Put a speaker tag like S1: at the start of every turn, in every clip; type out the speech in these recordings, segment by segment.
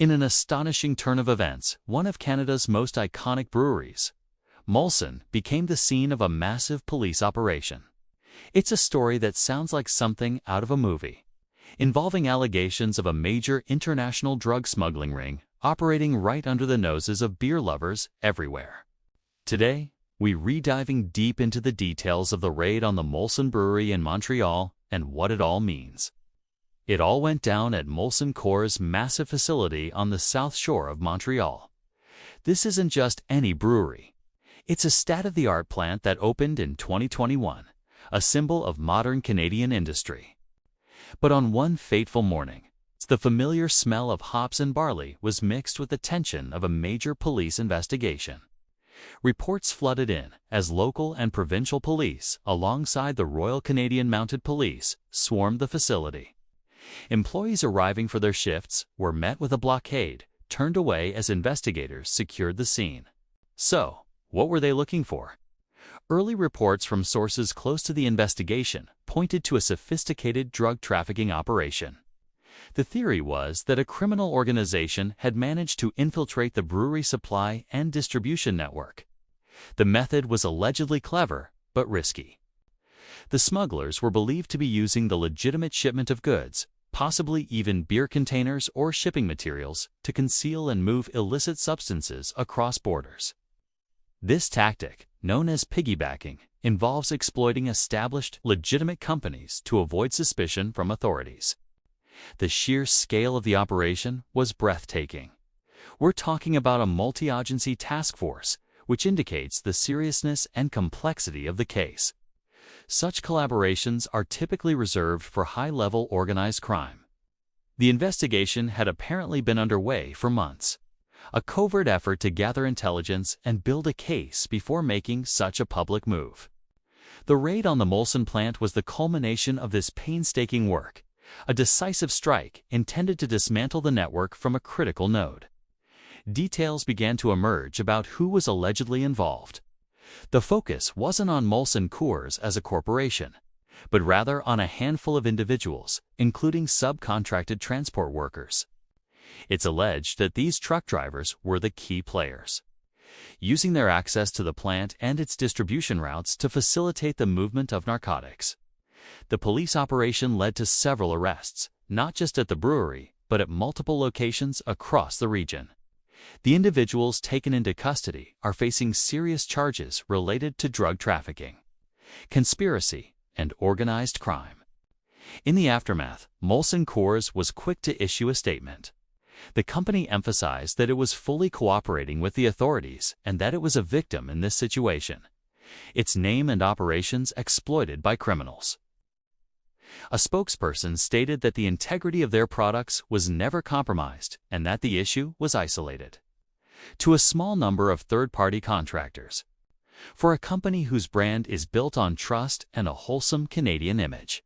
S1: In an astonishing turn of events, one of Canada's most iconic breweries, Molson, became the scene of a massive police operation. It's a story that sounds like something out of a movie, involving allegations of a major international drug smuggling ring operating right under the noses of beer lovers everywhere. Today, we're diving deep into the details of the raid on the Molson Brewery in Montreal and what it all means. It all went down at Molson Coors' massive facility on the south shore of Montreal. This isn't just any brewery. It's a state-of-the-art plant that opened in 2021, a symbol of modern Canadian industry. But on one fateful morning, the familiar smell of hops and barley was mixed with the tension of a major police investigation. Reports flooded in as local and provincial police, alongside the Royal Canadian Mounted Police, swarmed the facility. Employees arriving for their shifts were met with a blockade, turned away as investigators secured the scene. So, what were they looking for? Early reports from sources close to the investigation pointed to a sophisticated drug trafficking operation. The theory was that a criminal organization had managed to infiltrate the brewery supply and distribution network. The method was allegedly clever, but risky. The smugglers were believed to be using the legitimate shipment of goods, possibly even beer containers or shipping materials, to conceal and move illicit substances across borders. This tactic, known as piggybacking, involves exploiting established, legitimate companies to avoid suspicion from authorities. The sheer scale of the operation was breathtaking. We're talking about a multi-agency task force, which indicates the seriousness and complexity of the case. Such collaborations are typically reserved for high-level organized crime. The investigation had apparently been underway for months, a covert effort to gather intelligence and build a case before making such a public move. The raid on the Molson plant was the culmination of this painstaking work, a decisive strike intended to dismantle the network from a critical node. Details began to emerge about who was allegedly involved. The focus wasn't on Molson Coors as a corporation, but rather on a handful of individuals, including subcontracted transport workers. It's alleged that these truck drivers were the key players, using their access to the plant and its distribution routes to facilitate the movement of narcotics. The police operation led to several arrests, not just at the brewery, but at multiple locations across the region. The individuals taken into custody are facing serious charges related to drug trafficking, conspiracy, and organized crime. In the aftermath, Molson Coors was quick to issue a statement. The company emphasized that it was fully cooperating with the authorities and that it was a victim in this situation, its name and operations exploited by criminals. A spokesperson stated that the integrity of their products was never compromised and that the issue was isolated to a small number of third-party contractors. For a company whose brand is built on trust and a wholesome Canadian image,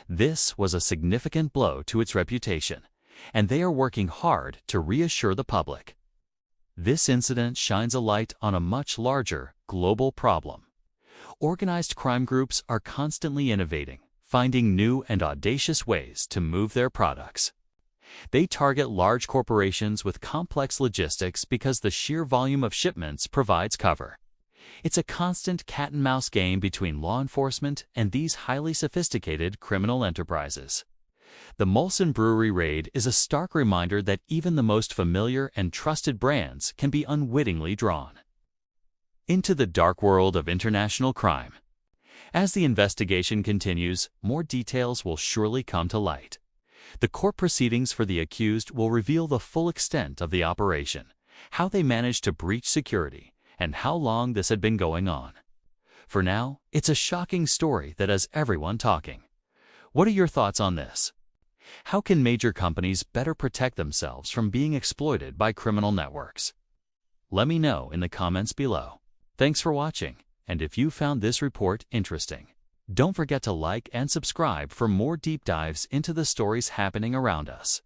S1: this was a significant blow to its reputation, and they are working hard to reassure the public. This incident shines a light on a much larger, global problem. Organized crime groups are constantly innovating, finding new and audacious ways to move their products. They target large corporations with complex logistics because the sheer volume of shipments provides cover. It's a constant cat-and-mouse game between law enforcement and these highly sophisticated criminal enterprises. The Molson Brewery raid is a stark reminder that even the most familiar and trusted brands can be unwittingly drawn into the dark world of international crime. As the investigation continues, more details will surely come to light. The court proceedings for the accused will reveal the full extent of the operation, how they managed to breach security, and how long this had been going on. For now, it's a shocking story that has everyone talking. What are your thoughts on this? How can major companies better protect themselves from being exploited by criminal networks? Let me know in the comments below. Thanks for watching, and if you found this report interesting, don't forget to like and subscribe for more deep dives into the stories happening around us.